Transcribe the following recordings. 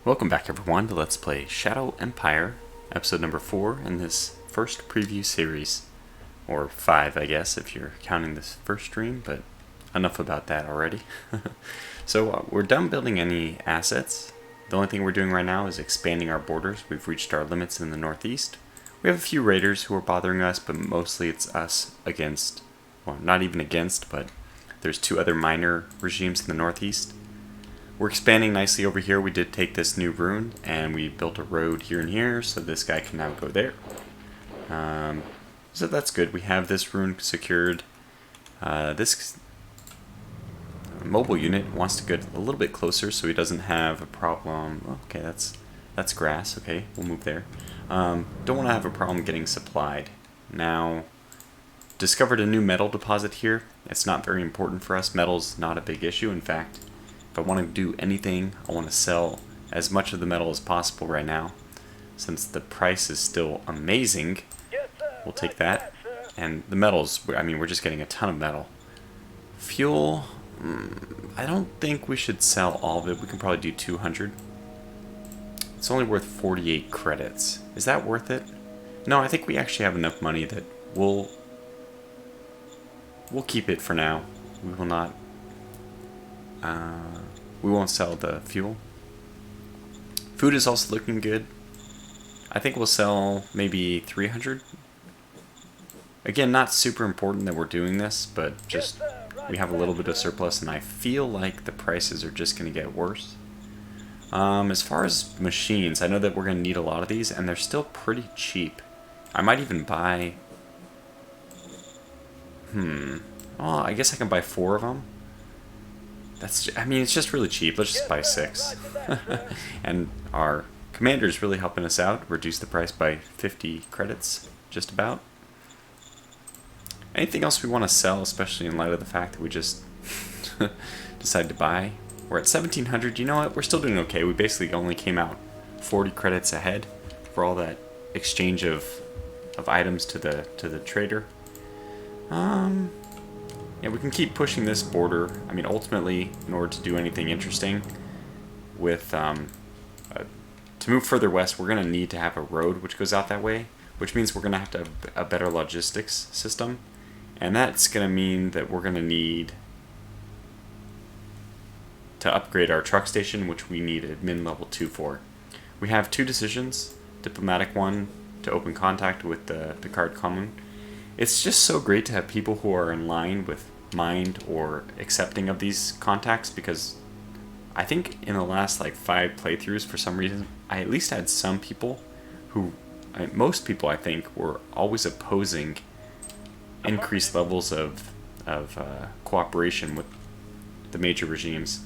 Welcome back everyone to Let's Play Shadow Empire, episode number 4 in this first preview series. Or 5 I guess if you're counting this first stream, but enough about that already. So we're done building any assets. The only thing we're doing right now is expanding our borders. We've reached our limits in the northeast. We have a few raiders who are bothering us, but mostly it's us against, well, not even against, but there's 2 other minor regimes in the northeast. We're expanding nicely over here. We did take this new rune and we built a road here and here, so this guy can now go there. So that's good. We have this rune secured. This mobile unit wants to get a little bit closer so he doesn't have a problem. Okay, that's grass. Okay, we'll move there. Don't want to have a problem getting supplied. Now, discovered a new metal deposit here. It's not very important for us. Metal's not a big issue. In fact, if I want to do anything, I want to sell as much of the metal as possible right now. Since the price is still amazing, we'll take that. And the metals, I mean, we're just getting a ton of metal. Fuel, I don't think we should sell all of it. We can probably do 200. It's only worth 48 credits. Is that worth it? No, I think we actually have enough money that we'll keep it for now. We will not. We won't sell the fuel. Food is also looking good. I think we'll sell maybe 300. Again, not super important that we're doing this, but just we have a little bit of surplus, and I feel like the prices are just going to get worse. As far as machines, I know that we're going to need a lot of these, and they're still pretty cheap. I might even buy... Well, I guess I can buy 4 of them. I mean, it's just really cheap. Let's just buy 6. And our commander's really helping us out. Reduce the price by 50 credits, just about. Anything else we want to sell, especially in light of the fact that we just decided to buy? We're at 1700. You know what? We're still doing okay. We basically only came out 40 credits ahead for all that exchange of items to the trader. Yeah, we can keep pushing this border. I mean, ultimately, in order to do anything interesting with, to move further west, we're going to need to have a road which goes out that way, which means we're going to have to have a better logistics system. And that's going to mean that we're going to need to upgrade our truck station, which we need admin level 2 for. We have 2 decisions, diplomatic one to open contact with the Picard commune. It's just so great to have people who are in line with mind or accepting of these contacts, because I think in the last like 5 playthroughs, for some reason, I at least had some people who, most people I think, were always opposing increased levels of cooperation with the major regimes.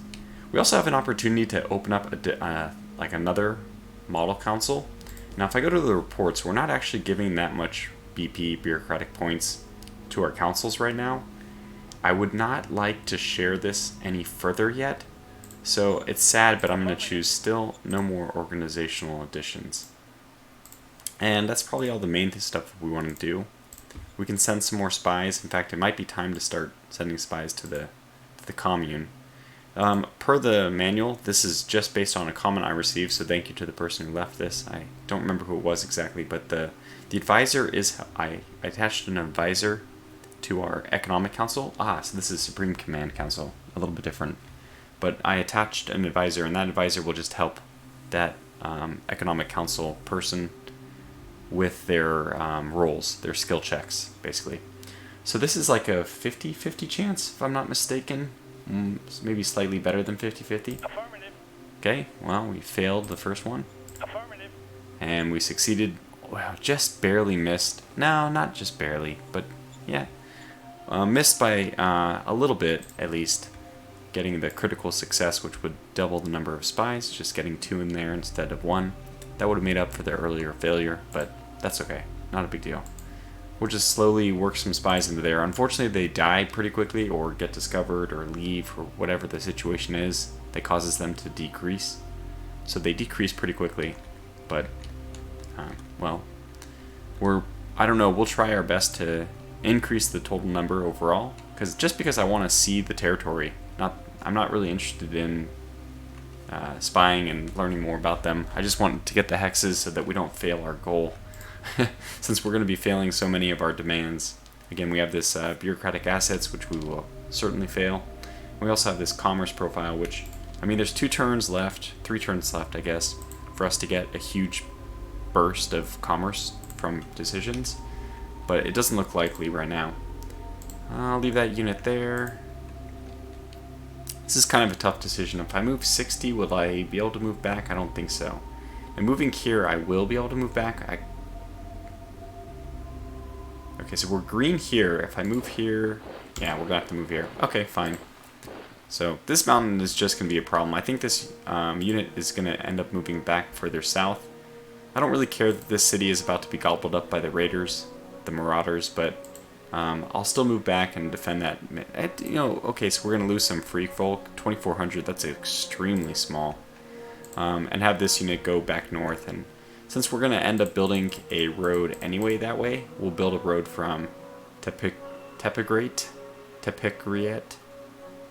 We also have an opportunity to open up like another model council. Now if I go to the reports, we're not actually giving that much BP, bureaucratic points, to our councils right now. I would not like to share this any further yet, so it's sad, but I'm going to choose still no more organizational additions. And that's probably all the main stuff we want to do. We can send some more spies. In fact, it might be time to start sending spies to the commune. Per the manual, this is just based on a comment I received, so thank you to the person who left this. I don't remember who it was exactly, but the advisor is, I attached an advisor to our economic council. So this is Supreme Command Council, a little bit different. But I attached an advisor, and that advisor will just help that economic council person with their roles, their skill checks, basically. So this is like a 50-50 chance, if I'm not mistaken. Maybe slightly better than 50-50. Okay, well, we failed the first one. And we succeeded. Wow, just barely missed. No, not just barely, but yeah. Missed by a little bit, at least. Getting the critical success, which would double the number of spies. Just getting 2 in there instead of 1. That would have made up for the earlier failure, but that's okay. Not a big deal. We'll just slowly work some spies into there. Unfortunately, they die pretty quickly or get discovered or leave or whatever the situation is that causes them to decrease. So they decrease pretty quickly, but well, I don't know, we'll try our best to increase the total number overall, because I want to see the territory. I'm not really interested in spying and learning more about them. I just want to get the hexes so that we don't fail our goal. Since we're going to be failing so many of our demands. Again, we have this bureaucratic assets, which we will certainly fail. We also have this commerce profile, which, I mean, there's 3 turns left, I guess, for us to get a huge burst of commerce from decisions, but it doesn't look likely right now. I'll leave that unit there. This is kind of a tough decision. If I move 60, will I be able to move back? I don't think so. And moving here, I will be able to move back. Okay, so we're green here. If I move here, yeah, we're gonna have to move here. Okay, fine. So this mountain is just gonna be a problem. I think this unit is gonna end up moving back further south. I don't really care that this city is about to be gobbled up by the raiders, the marauders, but I'll still move back and defend that. You know, okay, so we're gonna lose some free folk, 2,400. That's extremely small. And have this unit go back north. And since we're going to end up building a road anyway that way, we'll build a road from Tepigriet,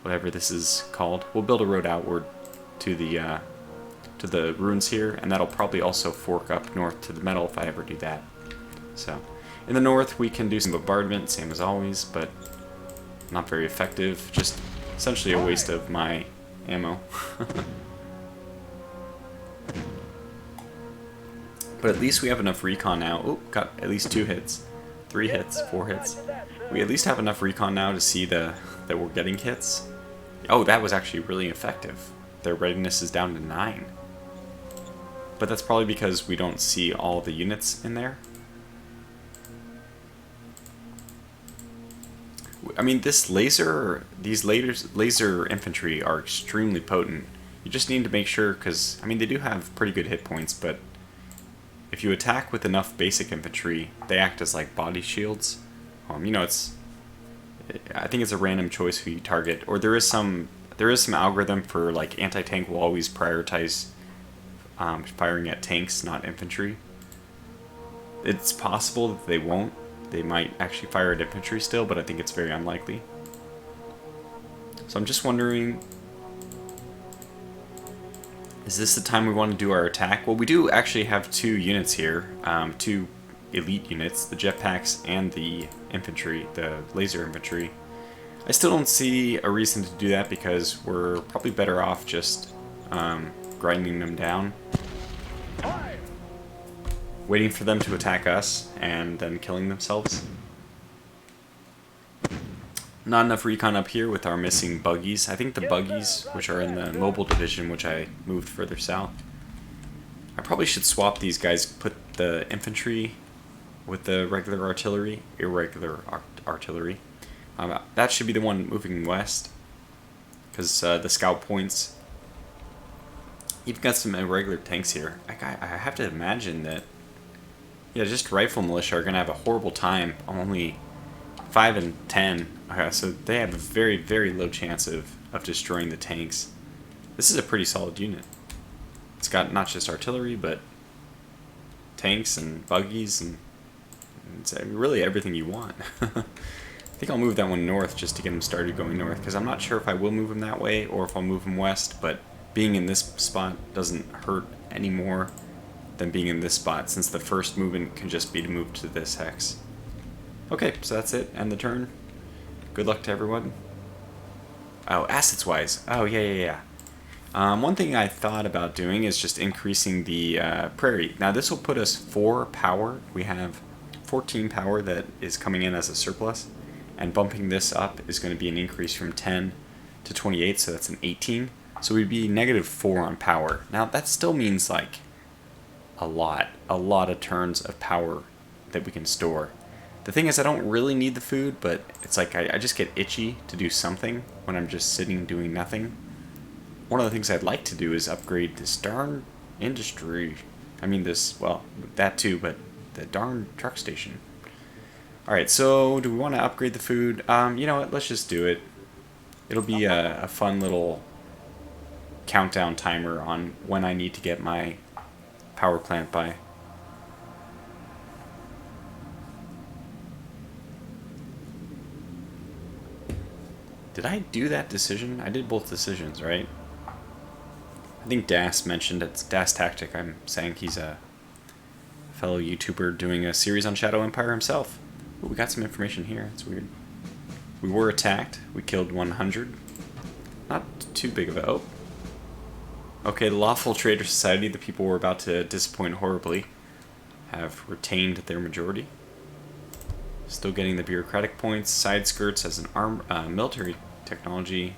whatever this is called. We'll build a road outward to the ruins here, and that'll probably also fork up north to the metal if I ever do that. So, in the north we can do some bombardment, same as always, but not very effective. Just essentially a waste of my ammo. But at least we have enough recon now. Oh, got at least 2 hits. 3 hits, 4 hits. We at least have enough recon now to see that we're getting hits. Oh, that was actually really effective. Their readiness is down to 9. But that's probably because we don't see all the units in there. I mean, these laser infantry are extremely potent. You just need to make sure, because, I mean, they do have pretty good hit points, but if you attack with enough basic infantry, they act as like body shields. You know, I think it's a random choice who you target, or there is some algorithm for like anti-tank will always prioritize firing at tanks, not infantry. It's possible that they won't. They might actually fire at infantry still, but I think it's very unlikely. So I'm just wondering, is this the time we want to do our attack? Well, we do actually have 2 units here, 2 elite units, the jetpacks and the infantry, the laser infantry. I still don't see a reason to do that because we're probably better off just grinding them down, waiting for them to attack us, and then killing themselves. Not enough recon up here with our missing buggies. I think the buggies, which are in the mobile division, which I moved further south. I probably should swap these guys, put the infantry with the regular artillery, irregular artillery. That should be the one moving west, because the scout points. You've got some irregular tanks here. I have to imagine that, yeah, just rifle militia are going to have a horrible time. Only 5 and 10. So they have a very, very low chance of destroying the tanks. This is a pretty solid unit. It's got not just artillery, but tanks and buggies, and it's really everything you want. I think I'll move that one north just to get them started going north, because I'm not sure if I will move them that way or if I'll move them west, but being in this spot doesn't hurt any more than being in this spot, since the first movement can just be to move to this hex. Okay, so that's it. End the turn. Good luck to everyone. Oh, assets-wise. Oh, yeah. One thing I thought about doing is just increasing the prairie. Now, this will put us 4 power. We have 14 power that is coming in as a surplus, and bumping this up is going to be an increase from 10 to 28, so that's an 18. So we'd be -4 on power. Now, that still means, like, a lot of turns of power that we can store. The thing is, I don't really need the food, but it's like I just get itchy to do something when I'm just sitting doing nothing. One of the things I'd like to do is upgrade this darn industry. I mean this, well, that too, but the darn truck station. Alright, so do we want to upgrade the food? You know what, let's just do it. It'll be a fun little countdown timer on when I need to get my power plant by. Did I do that decision? I did both decisions, right? I think Das mentioned it's Das Tactic. I'm saying he's a fellow YouTuber doing a series on Shadow Empire himself. Ooh, we got some information here. It's weird. We were attacked. We killed 100. Not too big of a... Oh. Okay, the Lawful Trader Society, the people we're about to disappoint horribly, have retained their majority. Still getting the bureaucratic points. Side skirts as an military technology.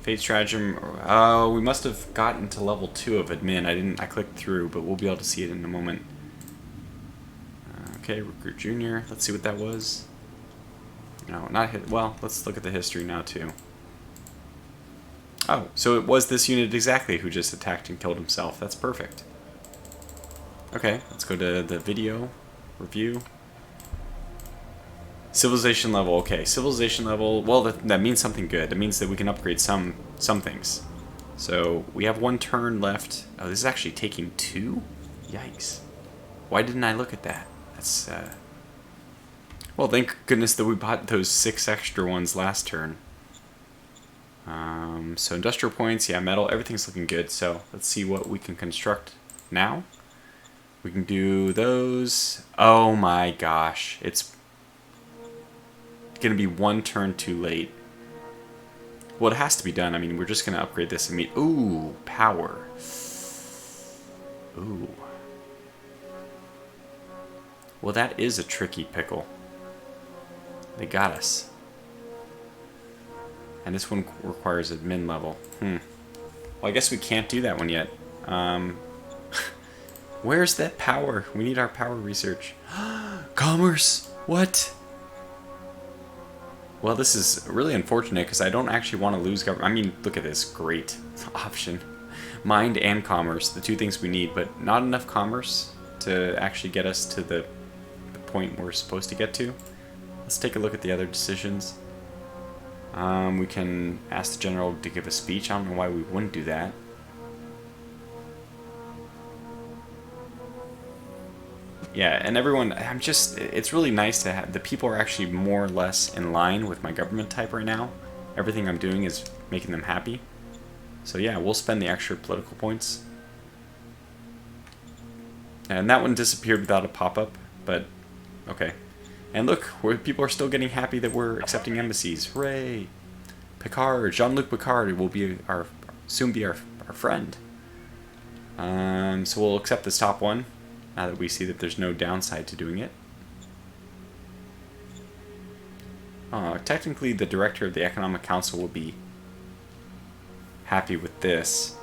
Fate Stratagem. Oh, we must have gotten to level 2 of admin. I clicked through, but we'll be able to see it in a moment. Okay, Recruit Junior. Let's see what that was. No, not hit. Well, let's look at the history now too. Oh, so it was this unit exactly who just attacked and killed himself. That's perfect. Okay, let's go to the video review. Civilization level. Okay, civilization level. Well, that means something good. That means that we can upgrade some things. So we have 1 turn left. Oh, this is actually taking 2? Yikes. Why didn't I look at that? That's, well, thank goodness that we bought those 6 extra ones last turn. So industrial points, yeah, metal, everything's looking good. So let's see what we can construct now. We can do those. Oh my gosh, it's gonna be 1 turn too late. Well, it has to be done. I mean, we're just gonna upgrade this and meet. Ooh, power. Ooh. Well, that is a tricky pickle. They got us. And this one requires admin level. Well, I guess we can't do that one yet. Where's that power? We need our power research. Commerce! What? Well, this is really unfortunate because I don't actually want to lose government. I mean, look at this. Great option. Mind and commerce, the 2 things we need, but not enough commerce to actually get us to the point we're supposed to get to. Let's take a look at the other decisions. We can ask the general to give a speech. I don't know why we wouldn't do that. Yeah, and everyone, it's really nice to have, the people are actually more or less in line with my government type right now. Everything I'm doing is making them happy. So yeah, we'll spend the extra political points. And that one disappeared without a pop-up, but okay. And look, people are still getting happy that we're accepting embassies. Hooray! Picard, Jean-Luc Picard will be soon be our friend. So we'll accept this top one, now that we see that there's no downside to doing it. Technically, the director of the Economic Council will be happy with this.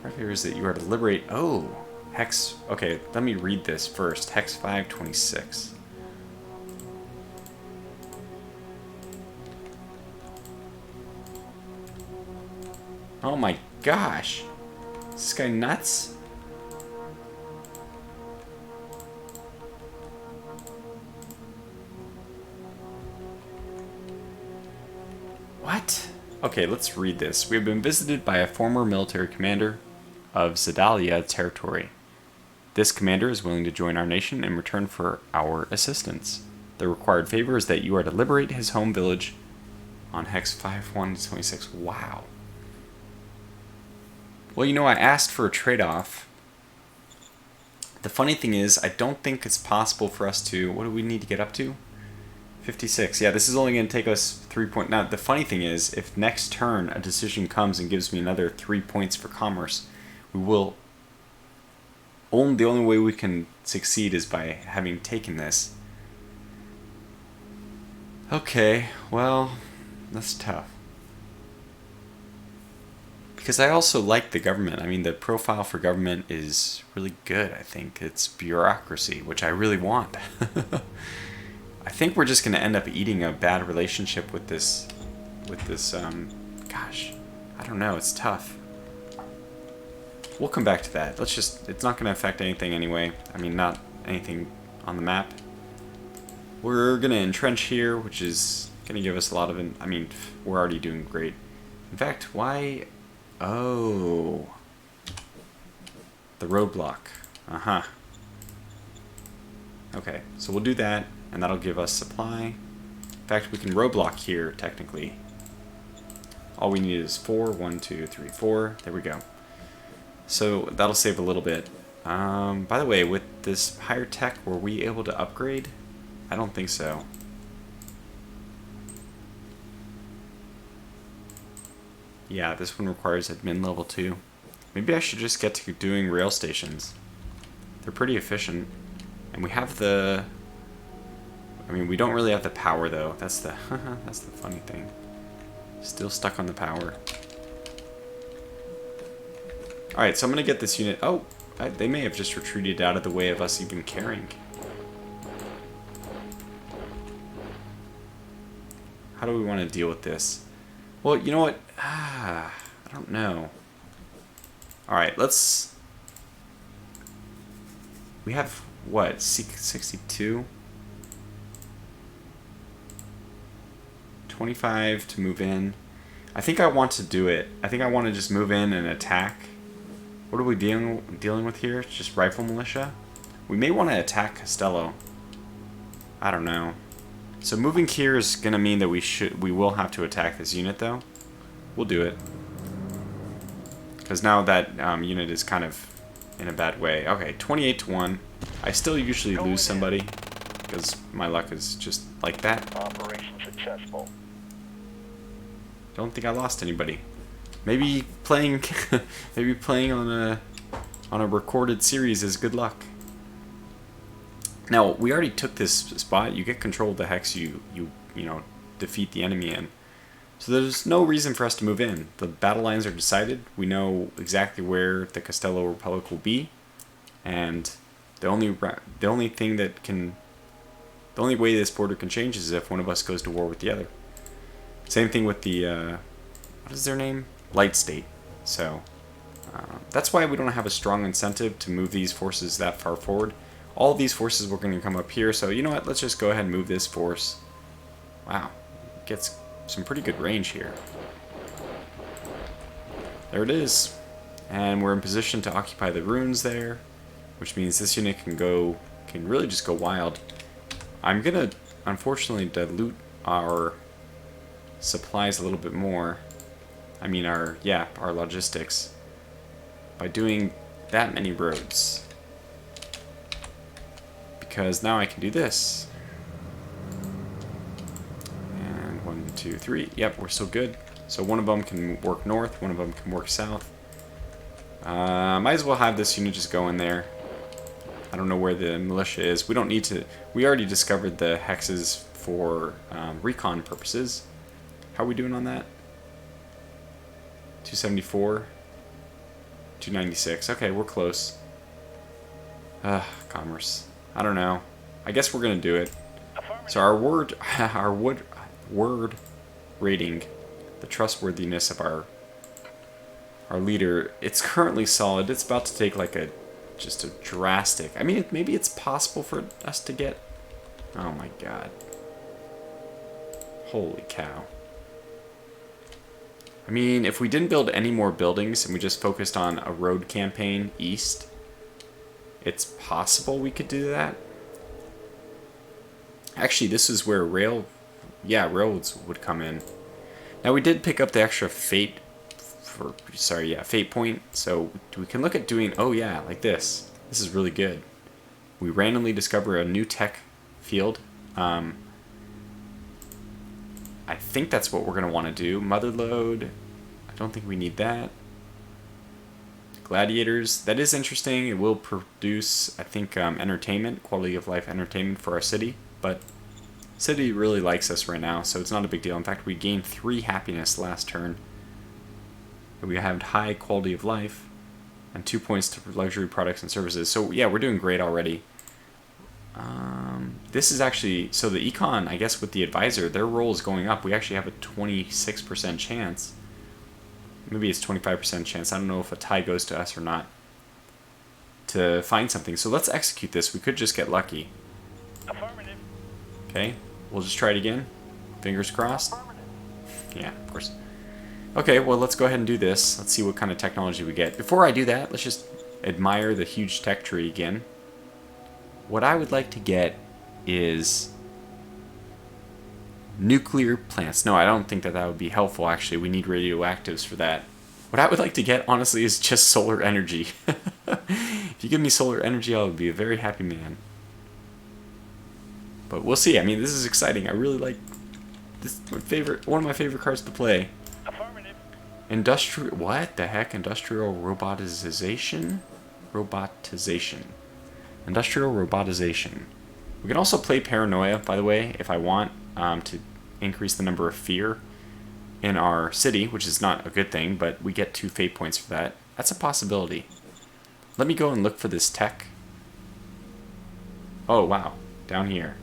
Right here is that you are to liberate... Oh! Hex... Okay, let me read this first. Hex 526. Oh my gosh! Is this guy nuts? What? Okay, let's read this. We have been visited by a former military commander of Zedalia territory. This commander is willing to join our nation in return for our assistance. The required favor is that you are to liberate his home village on Hex 5126. Wow. Well, you know, I asked for a trade-off. The funny thing is, I don't think it's possible for us to... What do we need to get up to? 56. Yeah, this is only going to take us 3 points. Now, the funny thing is, if next turn a decision comes and gives me another 3 points for commerce, we will... The only way we can succeed is by having taken this. Okay, well, that's tough. Because I also like the government. I mean, the profile for government is really good, I think. It's bureaucracy, which I really want. I think we're just going to end up eating a bad relationship with this, gosh, I don't know, it's tough. We'll come back to that. It's not going to affect anything anyway. I mean, not anything on the map. We're going to entrench here, which is going to give us a lot of, I mean, we're already doing great. In fact, why, oh, the roadblock, Okay, so we'll do that, and that'll give us supply. In fact, we can roadblock here, technically. All we need is 4. 1, 2, 3, 4. There we go. So that'll save a little bit. By the way, with this higher tech, were we able to upgrade? I don't think so. Yeah, this one requires admin level 2. Maybe I should just get to doing rail stations. They're pretty efficient. And we have the... I mean, we don't really have the power, though. That's the that's the funny thing. Still stuck on the power. Alright, so I'm going to get this unit... Oh, they may have just retreated out of the way of us even caring. How do we want to deal with this? Well, you know what? I don't know. Alright, let's... We have, what, 62? 25 to move in. I think I want to do it. I think I want to just move in and attack. What are we dealing with here? It's just rifle militia? We may want to attack Castello. I don't know. So moving here is going to mean that we will have to attack this unit, though. We'll do it. Because now that unit is kind of in a bad way. Okay, 28 to 1. I still usually lose somebody because my luck is just like that. Operation successful. Don't think I lost anybody. Maybe playing on a recorded series is good luck. Now, we already took this spot. You get control of the hex you know, defeat the enemy in. So there's no reason for us to move in. The battle lines are decided. We know exactly where the Castello Republic will be, and the only way this border can change is if one of us goes to war with the other. Same thing with the what is their name? Light State. So that's why we don't have a strong incentive to move these forces that far forward. All of these forces were going to come up here, so you know what? Let's just go ahead and move this force. Wow, gets some pretty good range here. There it is. And we're in position to occupy the ruins there, which means this unit can really just go wild. I'm gonna unfortunately dilute our supplies a little bit more. I mean our logistics by doing that many roads. Because now I can do this. And 1, 2, 3. Yep, we're still good. So one of them can work north, one of them can work south. Might as well have this unit just go in there. I don't know where the militia is. We don't need to. We already discovered the hexes for recon purposes. How are we doing on that? 274. 296. Okay, we're close. Commerce. I don't know. I guess we're gonna do it. So our word rating, the trustworthiness of our leader, it's currently solid. It's about to take like just a drastic. I mean, maybe it's possible for us to get. Oh my god! Holy cow! I mean, if we didn't build any more buildings and we just focused on a road campaign east, it's possible we could do that. Actually, this is where railroads would come in. Now we did pick up the extra fate point, so we can look at doing, oh yeah, like this. This is really good. We randomly discover a new tech field. I think that's what we're going to want to do. Mother load, I don't think we need that. Gladiators, that is interesting. It will produce, I think, entertainment, quality of life entertainment for our city, but city really likes us right now, so it's not a big deal. In fact, we gained 3 happiness last turn. We have high quality of life and 2 points to luxury products and services. So yeah, we're doing great already. This is actually, so the econ, I guess with the advisor, their role is going up. We actually have a 26% chance. Maybe it's 25% chance. I don't know if a tie goes to us or not to find something. So let's execute this. We could just get lucky. Affirmative. Okay, we'll just try it again. Fingers crossed. Yeah, of course. Okay, well, let's go ahead and do this. Let's see what kind of technology we get. Before I do that, let's just admire the huge tech tree again. What I would like to get is Nuclear plants. No, I don't think that that would be helpful, actually. We need radioactives for that. What I would like to get, honestly, is just solar energy. If you give me solar energy, I'll be a very happy man. But we'll see. I mean, this is exciting. I really like this. One of my favorite cards to play. Affirmative. Industrial. What the heck? Industrial robotization. Robotization. Industrial robotization. We can also play Paranoia, by the way, if I want, to increase the number of fear in our city, which is not a good thing, but we get 2 fate points for that. That's a possibility. Let me go and look for this tech. Oh, wow. Down here.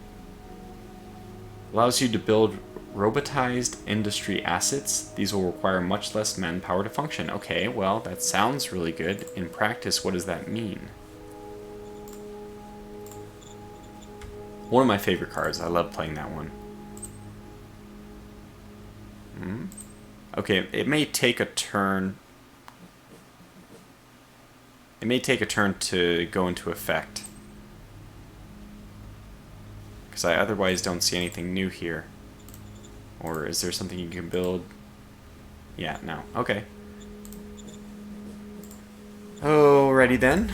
Allows you to build robotized industry assets. These will require much less manpower to function. Okay, well, that sounds really good. In practice, what does that mean? One of my favorite cards. I love playing that one. Okay, it may take a turn. It may take a turn to go into effect. Because I otherwise don't see anything new here. Or is there something you can build? Yeah, no. Okay. Alrighty then.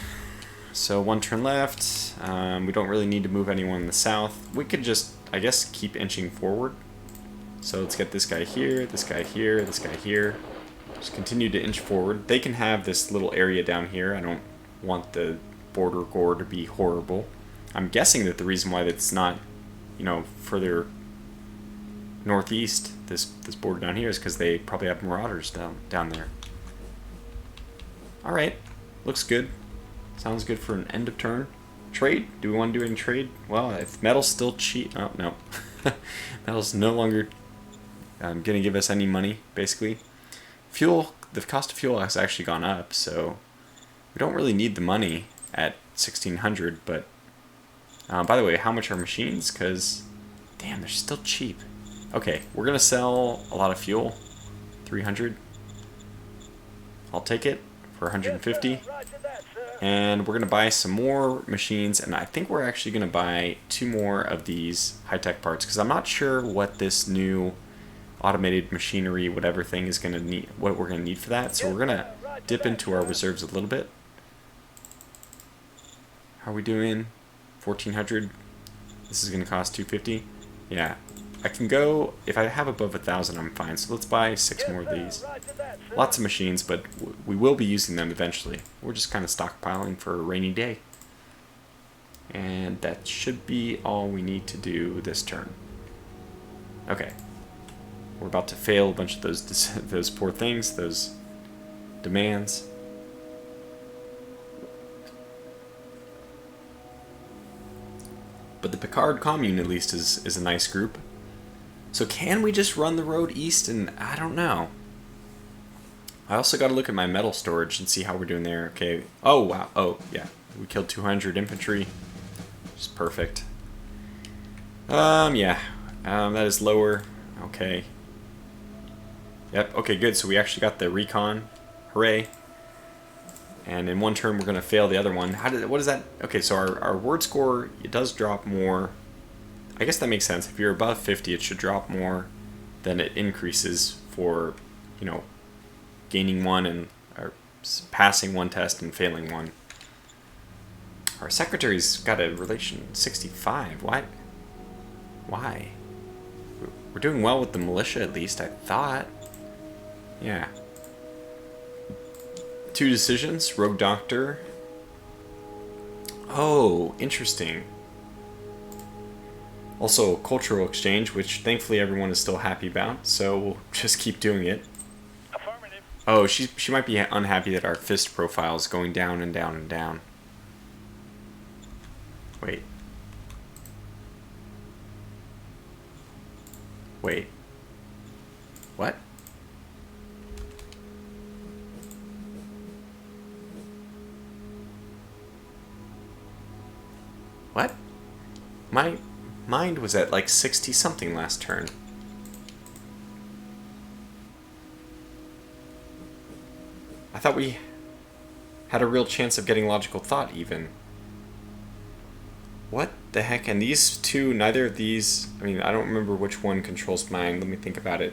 So 1 turn left. We don't really need to move anyone in the south. We could just, I guess, keep inching forward. So let's get this guy here, this guy here, this guy here. Just continue to inch forward. They can have this little area down here. I don't want the border gore to be horrible. I'm guessing that the reason why it's not, you know, further northeast, this border down here, is because they probably have marauders down there. Alright, looks good. Sounds good for an end of turn. Trade? Do we want to do any trade? Well, if metal's still cheap... Oh, no. Metal's no longer going to give us any money, basically. Fuel, the cost of fuel has actually gone up, so we don't really need the money at 1600, but... by the way, how much are machines? Because, damn, they're still cheap. Okay, we're going to sell a lot of fuel. 300. I'll take it for 150. And we're going to buy some more machines, and I think we're actually going to buy 2 more of these high-tech parts, because I'm not sure what this new automated machinery, whatever thing is going to need, what we're going to need for that. So we're going to dip into our reserves a little bit. How are we doing? 1400. This is going to cost 250. Yeah, I can go, if I have above 1,000, I'm fine. So let's buy 6 more of these. Lots of machines, but we will be using them eventually. We're just kind of stockpiling for a rainy day. And that should be all we need to do this turn. Okay. We're about to fail a bunch of those poor things, those demands. But the Picard commune, at least, is a nice group. So can we just run the road east? And I don't know. I also got to look at my metal storage and see how we're doing there. Okay. Oh, wow. Oh, yeah. We killed 200 infantry. Which is perfect. Yeah. That is lower. Okay. Yep. Okay, good. So we actually got the recon. Hooray. And in 1 turn, we're going to fail the other one. What is that? Okay, so our word score, it does drop more. I guess that makes sense. If you're above 50, it should drop more than it increases for, you know, gaining 1 and or passing 1 test and failing 1. Our secretary's got a relation 65. What? Why? We're doing well with the militia, at least, I thought. Yeah. 2 decisions. Rogue Doctor. Oh, interesting. Also, cultural exchange, which thankfully everyone is still happy about, so we'll just keep doing it. Affirmative. Oh, she might be unhappy that our fist profile is going down and down and down. Wait. Wait. What? What? My mind was at like 60 something last turn. I thought we had a real chance of getting logical thought even. What the heck? And these two, neither of these... I mean, I don't remember which one controls mine. Let me think about it.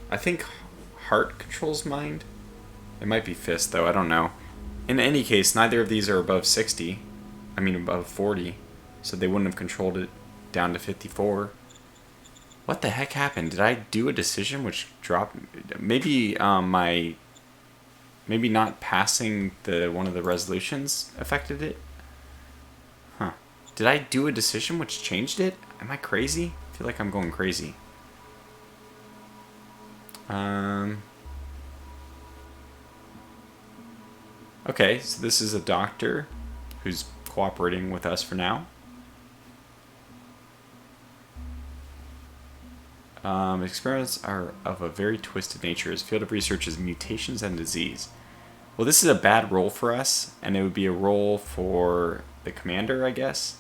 I think heart controls mind. It might be fist, though. I don't know. In any case, neither of these are above 60. I mean, above 40. So they wouldn't have controlled it down to 54. What the heck happened? Did I do a decision which dropped... Maybe maybe not passing one of the resolutions affected it? Huh. Did I do a decision which changed it? Am I crazy? I feel like I'm going crazy. Okay, so this is a doctor who's cooperating with us for now. Experiments are of a very twisted nature. His field of research is mutations and disease. Well, this is a bad role for us, and it would be a role for the commander, I guess.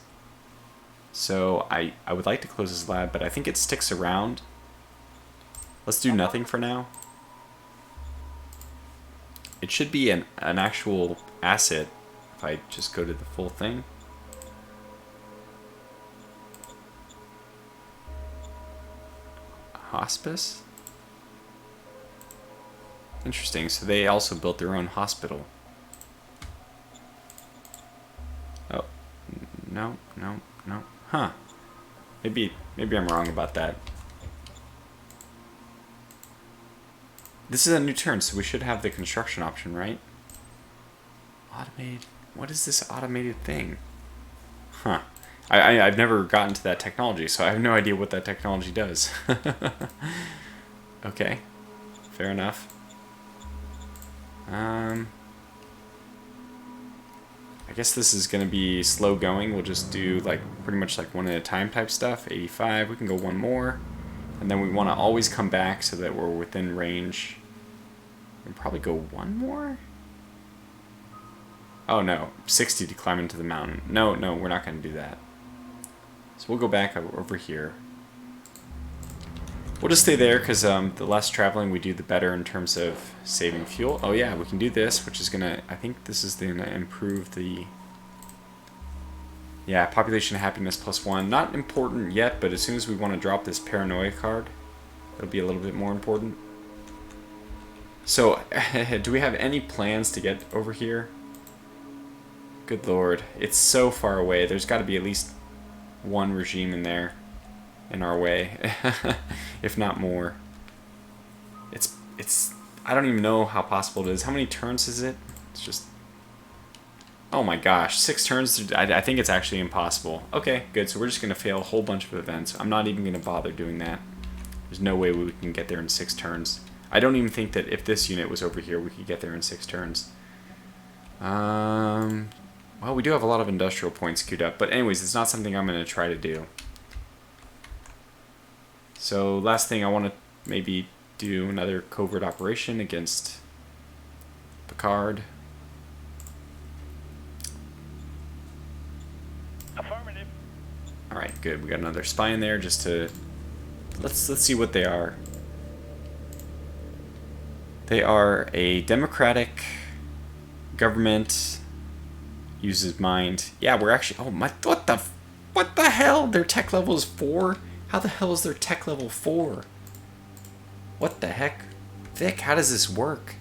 So I would like to close his lab, but I think it sticks around. Let's do nothing for now. It should be an actual asset if I just go to the full thing. Hospice? Interesting, so they also built their own hospital. Oh, no. Huh. Maybe I'm wrong about that. This is a new turn, so we should have the construction option, right? Automated. What is this automated thing? Huh. I've never gotten to that technology, so I have no idea what that technology does. Okay. Fair enough. I guess this is going to be slow going. We'll just do like pretty much like one at a time type stuff. 85. We can go one more. And then we want to always come back so that we're within range. And probably go one more? Oh no, 60 to climb into the mountain. No, we're not going to do that. So we'll go back over here. We'll just stay there because the less traveling we do, the better in terms of saving fuel. Oh yeah, we can do this, which is going to... I think this is going to improve the... Yeah, population happiness +1. Not important yet, but as soon as we want to drop this paranoia card, it'll be a little bit more important. So, do we have any plans to get over here? Good lord, it's so far away. There's got to be at least one regime in there, in our way, if not more. It's. I don't even know how possible it is. How many turns is it? It's just. Oh my gosh, 6 turns. I think it's actually impossible. Okay, good. So we're just gonna fail a whole bunch of events. I'm not even gonna bother doing that. There's no way we can get there in 6 turns. I don't even think that if this unit was over here, we could get there in 6 turns. Well, we do have a lot of industrial points queued up, but anyways, it's not something I'm going to try to do. So, last thing, I want to maybe do another covert operation against Picard. Affirmative. Alright, good. We got another spy in there just to... Let's see what they are. They are a democratic government, uses mind. Yeah, we're actually... Oh, my... What the hell? Their tech level is 4? How the hell is their tech level 4? What the heck? Vic, how does this work?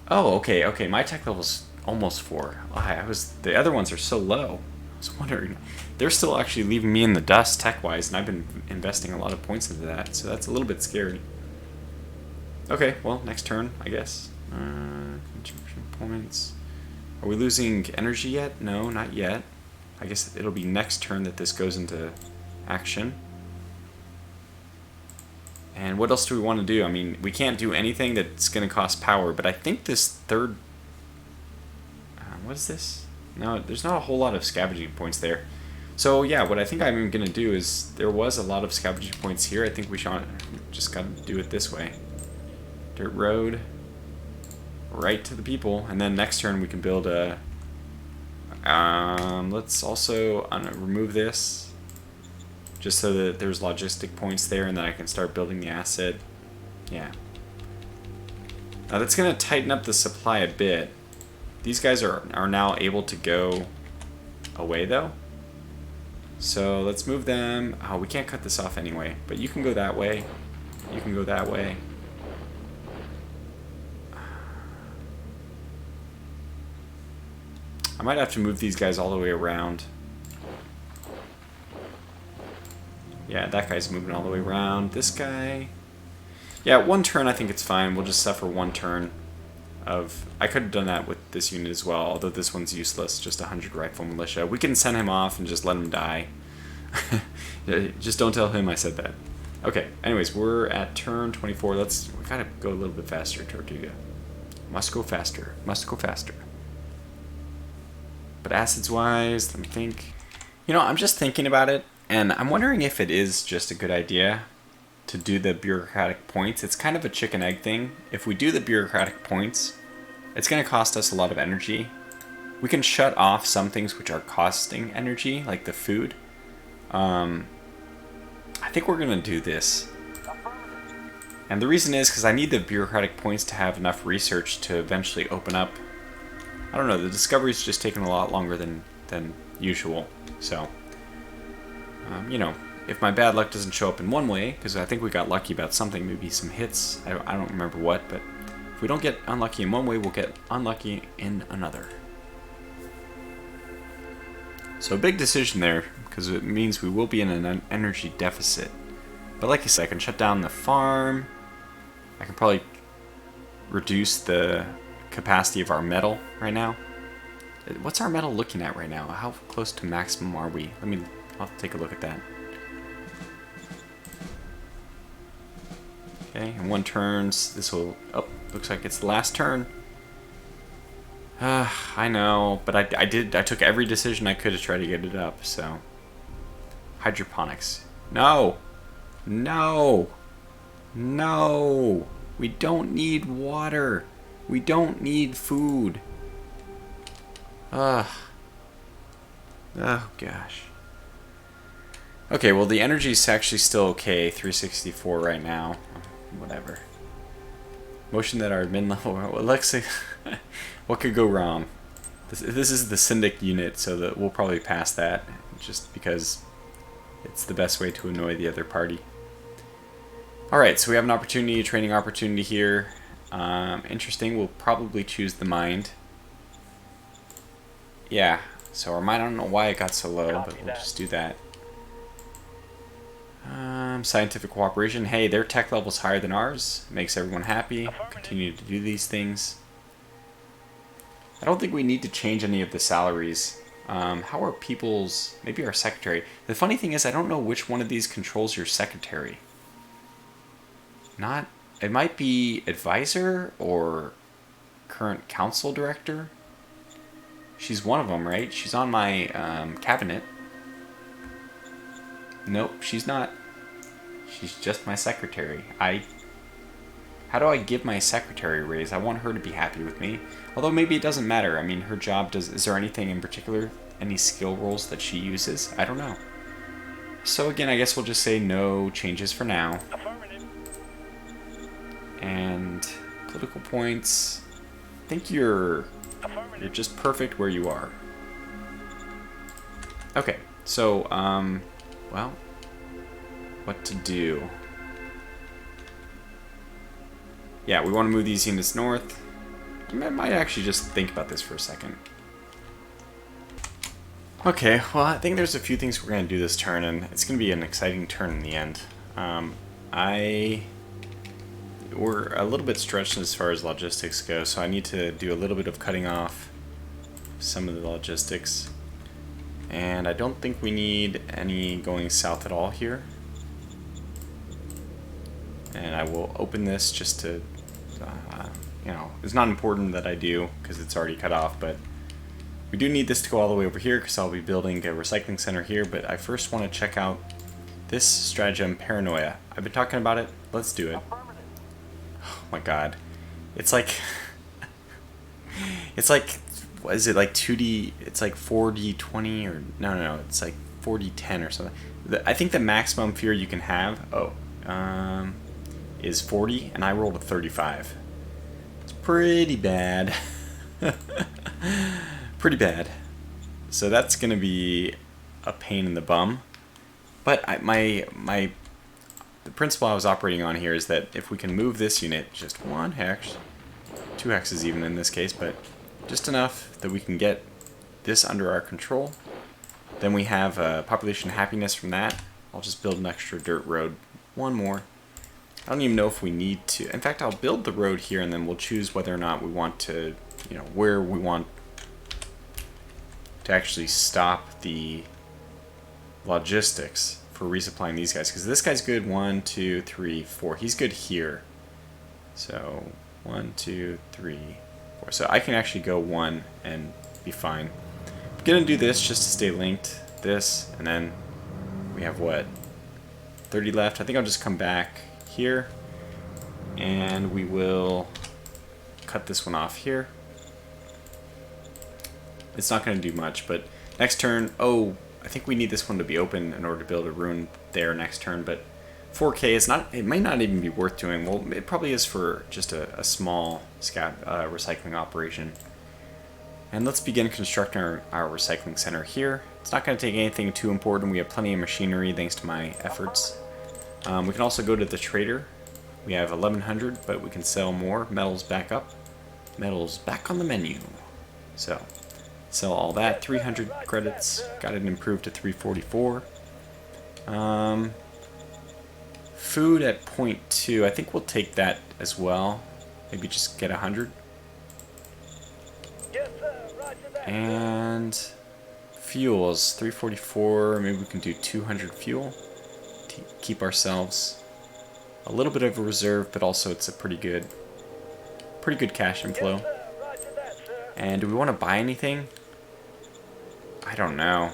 Oh, okay. My tech level's almost 4. The other ones are so low. I was wondering. They're still actually leaving me in the dust tech-wise, and I've been investing a lot of points into that, so that's a little bit scary. Okay, well, next turn, I guess. Construction points. Are we losing energy yet? No, not yet. I guess it'll be next turn that this goes into action. And what else do we want to do? I mean, we can't do anything that's going to cost power, but I think this third... what is this? No, there's not a whole lot of scavenging points there. So, yeah, what I think I'm going to do is... There was a lot of scavenging points here. I think we just got to do it this way. Dirt road, right to the people, and then next turn we can build a... let's also remove this, just so that there's logistic points there, and then I can start building the asset. Yeah. Now that's going to tighten up the supply a bit. These guys are now able to go away though. So let's move them. Oh, we can't cut this off anyway, but you can go that way. You can go that way. I might have to move these guys all the way around. Yeah, that guy's moving all the way around. This guy... Yeah, one turn I think it's fine. We'll just suffer one turn of... I could have done that with this unit as well, although this one's useless. Just 100 rifle militia. We can send him off and just let him die. Just don't tell him I said that. Okay, anyways, we're at turn 24. We gotta go a little bit faster, Tortuga. Must go faster. Must go faster. But acids-wise, let me think. You know, I'm just thinking about it, and I'm wondering if it is just a good idea to do the bureaucratic points. It's kind of a chicken-egg thing. If we do the bureaucratic points, it's going to cost us a lot of energy. We can shut off some things which are costing energy, like the food. I think we're going to do this. And the reason is because I need the bureaucratic points to have enough research to eventually open up. I don't know, the discovery's just taken a lot longer than usual. So, you know, if my bad luck doesn't show up in one way, because I think we got lucky about something, maybe some hits, I don't remember what, but if we don't get unlucky in one way, we'll get unlucky in another. So a big decision there, because it means we will be in an energy deficit. But like I said, I can shut down the farm. I can probably reduce the capacity of our metal right now. What's our metal looking at right now? How close to maximum are we? I'll take a look at that. Okay, in one turns, this will, oh, looks like it's the last turn. I know, but I took every decision I could to try to get it up, so. Hydroponics. No! No! No! We don't need water! We don't need food. Oh gosh. Okay, well the energy's actually still okay. 364 right now. Whatever. Motion that our admin level. Well, let's see. What could go wrong? This is the Syndic unit, so that we'll probably pass that, just because it's the best way to annoy the other party. Alright, so we have an opportunity, a training opportunity here. Interesting, we'll probably choose the mind. Yeah, so our mind, I don't know why it got so low, but we'll just do that. Scientific cooperation. Hey, their tech level's higher than ours. Makes everyone happy. Continue to do these things. I don't think we need to change any of the salaries. How are people's... Maybe our secretary. The funny thing is, I don't know which one of these controls your secretary. Not... It might be advisor or current council director. She's one of them, right? She's on my cabinet. Nope, she's not. She's just my secretary. How do I give my secretary a raise? I want her to be happy with me. Although maybe it doesn't matter. I mean, her job does... Is there anything in particular? Any skill roles that she uses? I don't know. So again, I guess we'll just say no changes for now. And political points. I think you're just perfect where you are. Okay, so well, what to do? Yeah, we want to move these units north. I might actually just think about this for a second. Okay, well, I think there's a few things we're going to do this turn, and it's going to be an exciting turn in the end. We're a little bit stretched as far as logistics go, so I need to do a little bit of cutting off some of the logistics. And I don't think we need any going south at all here. And I will open this just to, you know, it's not important that I do because it's already cut off, but we do need this to go all the way over here because I'll be building a recycling center here. But I first want to check out this stratagem, Paranoia. I've been talking about it. Let's do it. Oh my god. It's like... it's like... What is it, like 2D... It's like 4D20 or... No. It's like 4D10 or something. I think the maximum fear you can have... is 40, and I rolled a 35. It's pretty bad. Pretty bad. So that's going to be a pain in the bum. But the principle I was operating on here is that if we can move this unit just one hex, 2 hexes even in this case, but just enough that we can get this under our control, then we have population happiness from that. I'll just build an extra dirt road. One more. I don't even know if we need to. In fact, I'll build the road here and then we'll choose whether or not we want to, where we want to actually stop the logistics for resupplying these guys. Because this guy's good 1, 2, 3, 4. He's good here. So 1, 2, 3, 4. So I can actually go 1 and be fine. I'm going to do this just to stay linked. This, and then we have what? 30 left. I think I'll just come back here and we will cut this one off here. It's not going to do much, but next turn, I think we need this one to be open in order to build a ruin there next turn, but 4K is not, it might not even be worth doing. Well, it probably is for just a small recycling operation. And let's begin constructing our recycling center here. It's not going to take anything too important. We have plenty of machinery thanks to my efforts. We can also go to the trader. We have 1100, but we can sell more. Metals back up. Metals back on the menu. So, sell all that. 300 credits. Got it improved to 344. Food at 0.2. I think we'll take that as well. Maybe just get 100. And fuels, 344, maybe we can do 200 fuel to keep ourselves a little bit of a reserve, but also it's a pretty good cash inflow. And do we want to buy anything? I don't know.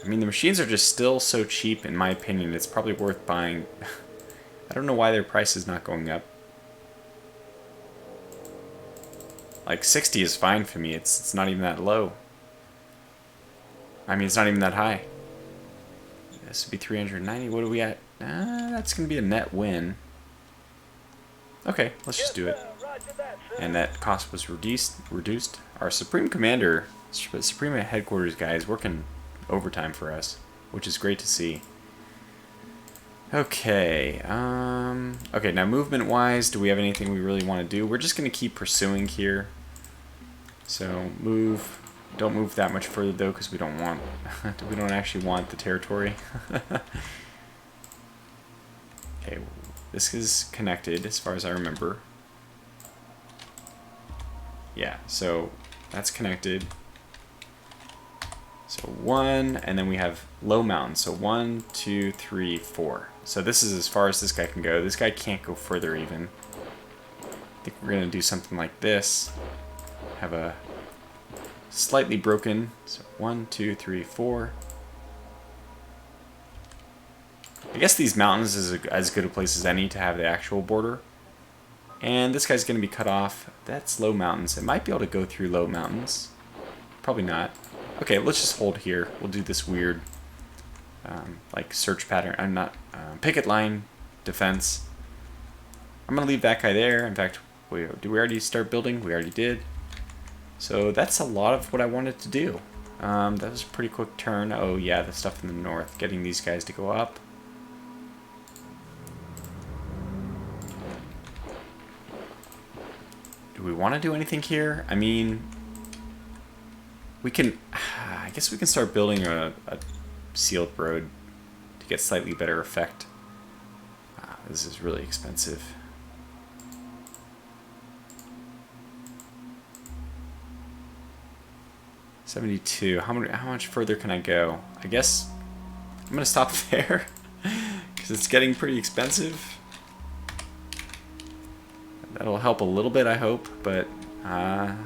I mean, the machines are just still so cheap, in my opinion, it's probably worth buying. I don't know why their price is not going up. Like 60 is fine for me. It's not even that low. I mean, it's not even that high. This would be 390. What are we at? That's going to be a net win. Okay, let's just do it. And that cost was reduced. Our Supreme Commander, Supreme Headquarters guy is working overtime for us, which is great to see. Okay, okay, now movement-wise, do we have anything we really want to do? We're just going to keep pursuing here. So, move. Don't move that much further, though, because we don't actually want the territory. Okay, this is connected, as far as I remember. Yeah, so that's connected. So 1, and then we have low mountain. So 1, 2, 3, 4. So this is as far as this guy can go. This guy can't go further even. I think we're going to do something like this. Have a slightly broken. So 1, 2, 3, 4. I guess these mountains is as good a place as any to have the actual border. And this guy's going to be cut off. That's low mountains. It might be able to go through low mountains. Probably not. Okay, let's just hold here. We'll do this weird, like search pattern. I'm not picket line defense. I'm gonna leave that guy there. In fact, did we already start building? We already did. So that's a lot of what I wanted to do. That was a pretty quick turn. Oh yeah, the stuff in the north, getting these guys to go up. Do we want to do anything here? I mean, we can, I guess we can start building a sealed road to get slightly better effect. This is really expensive. $72. How much further can I go? I guess I'm gonna stop there because it's getting pretty expensive. That'll help a little bit, I hope, but yeah,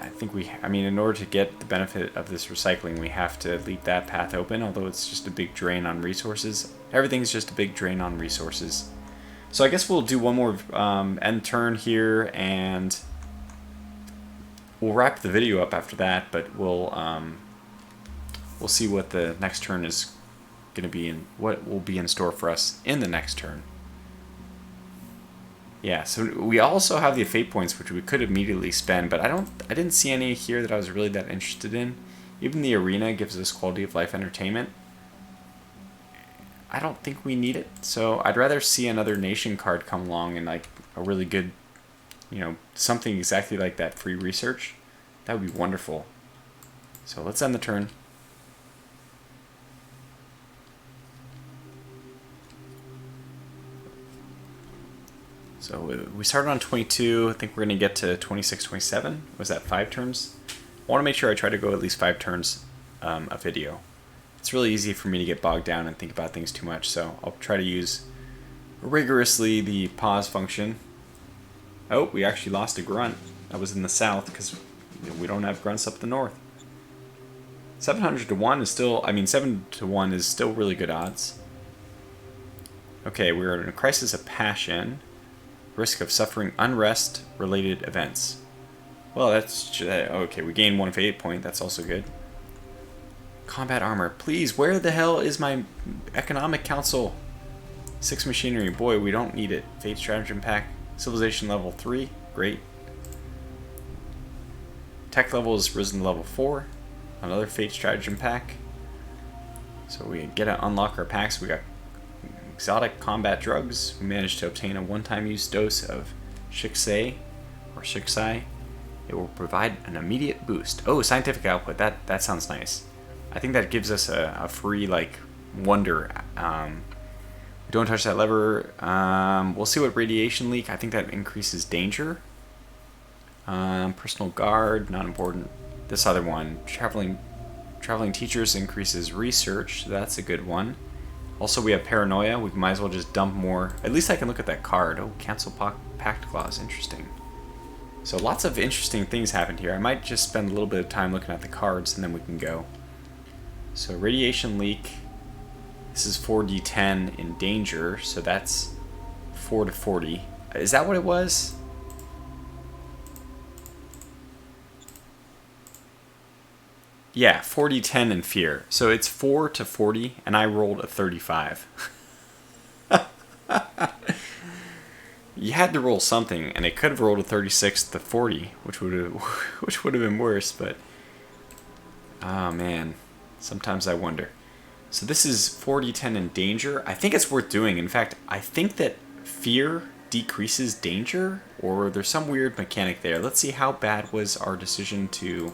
I think I mean, in order to get the benefit of this recycling, we have to leave that path open, although it's just a big drain on resources. Everything's just a big drain on resources. So I guess we'll do one more end turn here, and we'll wrap the video up after that, but we'll see what the next turn is going to be and what will be in store for us in the next turn. Yeah, so we also have the fate points, which we could immediately spend, but I didn't see any here that I was really that interested in. Even the arena gives us quality of life entertainment. I don't think we need it, so I'd rather see another nation card come along and like a really good, something exactly like that free research. That would be wonderful. So let's end the turn. So we started on 22. I think we're going to get to 26, 27. Was that 5 turns? I want to make sure I try to go at least 5 turns a video. It's really easy for me to get bogged down and think about things too much, so I'll try to use rigorously the pause function. Oh, we actually lost a grunt. That was in the south because we don't have grunts up the north. 700 to 1 is still, 7 to 1 is still really good odds. Okay, we're in a crisis of passion. Risk of suffering unrest-related events. Well, that's... okay, we gain 1 fate point. That's also good. Combat armor. Please, where the hell is my economic council? 6 machinery. Boy, we don't need it. Fate stratagem pack. Civilization level 3. Great. Tech level is risen to level 4. Another fate stratagem pack. So we get to unlock our packs. We got exotic combat drugs. We managed to obtain a one-time use dose of Shiksei or Shiksai. It will provide an immediate boost. Oh, scientific output. That sounds nice. I think that gives us a free wonder. We don't touch that lever. We'll see what radiation leak. I think that increases danger. Personal guard, not important. This other one, traveling teachers increases research. That's a good one. Also, we have paranoia. We might as well just dump more. At least I can look at that card. Oh, cancel pact clause. Interesting. So lots of interesting things happened here. I might just spend a little bit of time looking at the cards and then we can go. So radiation leak. This is 4d10 in danger, so that's 4 to 40. Is that what it was? Yeah, 4d10 in fear. So it's 4 to 40, and I rolled a 35. You had to roll something, and it could have rolled a 36 to 40, which would have been worse, but... oh, man. Sometimes I wonder. So this is 4d10 in danger. I think it's worth doing. In fact, I think that fear decreases danger, or there's some weird mechanic there. Let's see how bad was our decision to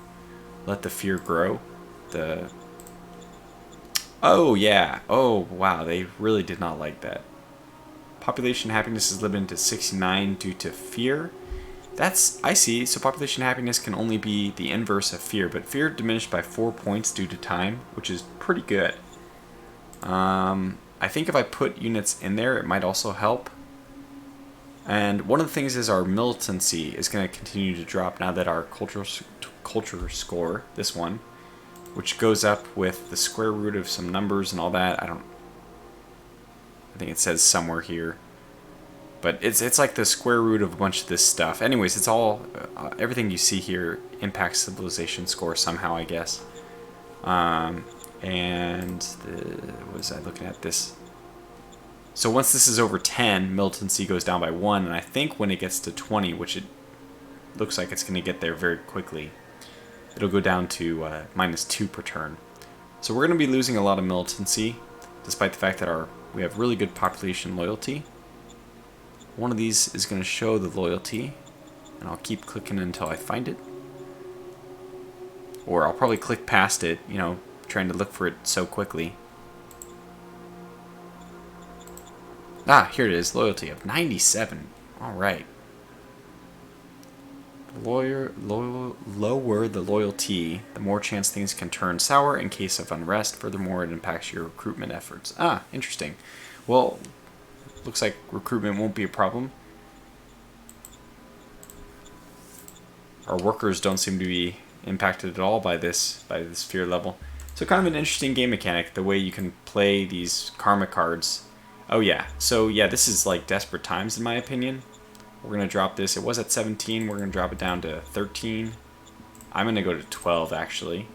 let the fear grow. Oh, yeah. Oh, wow. They really did not like that. Population happiness is limited to 69 due to fear. I see. So population happiness can only be the inverse of fear, but fear diminished by 4 points due to time, which is pretty good. I think if I put units in there, it might also help. And one of the things is our militancy is going to continue to drop now that our culture score, this one, which goes up with the square root of some numbers and all that. I think it says somewhere here. But it's like the square root of a bunch of this stuff. Anyways, it's all, everything you see here impacts civilization score somehow, I guess. What was I looking at this? So once this is over 10, militancy goes down by 1, and I think when it gets to 20, which it looks like it's going to get there very quickly, it'll go down to -2 per turn. So we're going to be losing a lot of militancy, despite the fact that we have really good population loyalty. One of these is going to show the loyalty, and I'll keep clicking until I find it. Or I'll probably click past it, trying to look for it so quickly. Ah, here it is, loyalty of 97. Alright. Lower the loyalty, the more chance things can turn sour in case of unrest. Furthermore, it impacts your recruitment efforts. Ah, interesting. Well, looks like recruitment won't be a problem. Our workers don't seem to be impacted at all by this fear level. So kind of an interesting game mechanic, the way you can play these karma cards. Oh yeah, so yeah, this is like desperate times in my opinion. We're going to drop this. It was at 17. We're going to drop it down to 13. I'm going to go to 12, actually.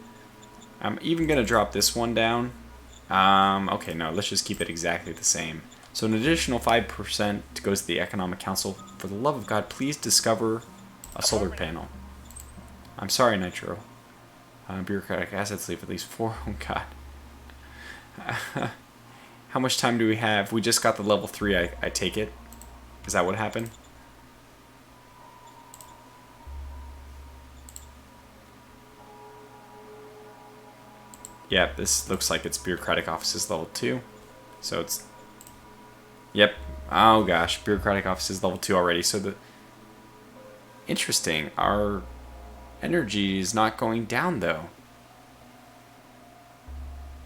I'm even going to drop this one down. Okay, no, let's just keep it exactly the same. So an additional 5% goes to the Economic Council. For the love of God, please discover a solar panel. I'm sorry, Nitro. Bureaucratic assets leave at least 4. Oh, God. How much time do we have? We just got the level 3, I take it. Is that what happened? Yeah, this looks like it's bureaucratic offices level 2. So it's... Yep. Oh gosh, bureaucratic offices level 2 already. So the... Interesting. Our energy is not going down though.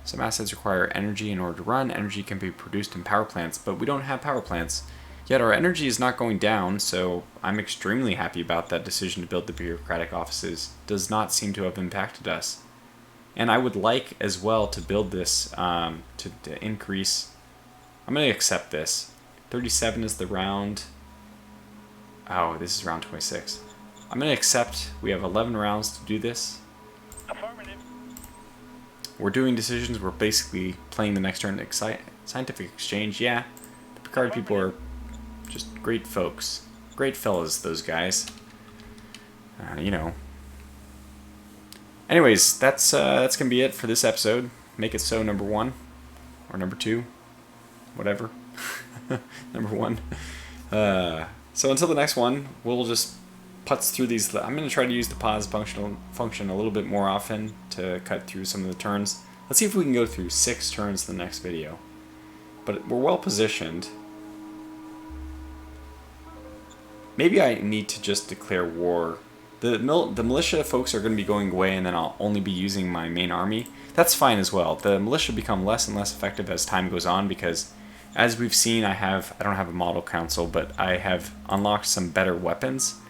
Some assets require energy in order to run. Energy can be produced in power plants, but we don't have power plants. Yet our energy is not going down, so I'm extremely happy about that decision to build the bureaucratic offices. Does not seem to have impacted us. And I would like as well to build this to increase. I'm going to accept this. 37 is the round. Oh, this is round 26. I'm going to accept. We have 11 rounds to do this. Affirmative. We're doing decisions. We're basically playing the next turn. Scientific exchange, yeah. The Picard people are just great folks. Great fellas, those guys. You know. Anyways, that's gonna be it for this episode. Make it so number 1 or number 2, whatever. Number 1. So until the next one, we'll just putz through these. I'm gonna try to use the pause function a little bit more often to cut through some of the turns. Let's see if we can go through 6 turns in the next video. But we're well positioned. Maybe I need to just declare war. The militia folks are going to be going away, and then I'll only be using my main army. That's fine as well. The militia become less and less effective as time goes on because, as we've seen, I don't have a model council, but I have unlocked some better weapons.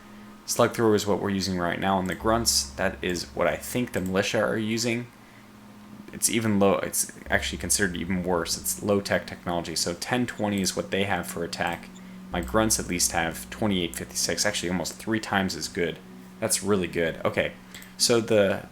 Slug thrower is what we're using right now, and the grunts, that is what I think the militia are using. It's even low. It's actually considered even worse. It's low-tech technology, so 1020 is what they have for attack. My grunts at least have 2856, actually almost 3 times as good. That's really good. Okay, so that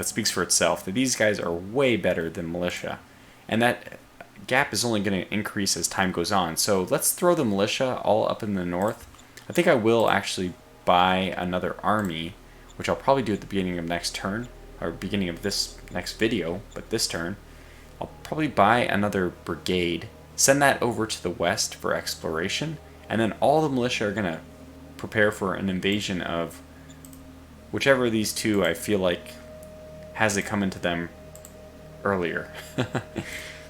speaks for itself. That these guys are way better than militia, and that gap is only going to increase as time goes on. So let's throw the militia all up in the north. I think I will actually buy another army, which I'll probably do at the beginning of next turn, or beginning of this next video, but this turn. I'll probably buy another brigade, send that over to the west for exploration, and then all the militia are going to prepare for an invasion of whichever of these two I feel like has it come into them earlier.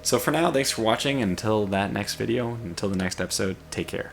So for now, thanks for watching. Until that next video, until the next episode, take care.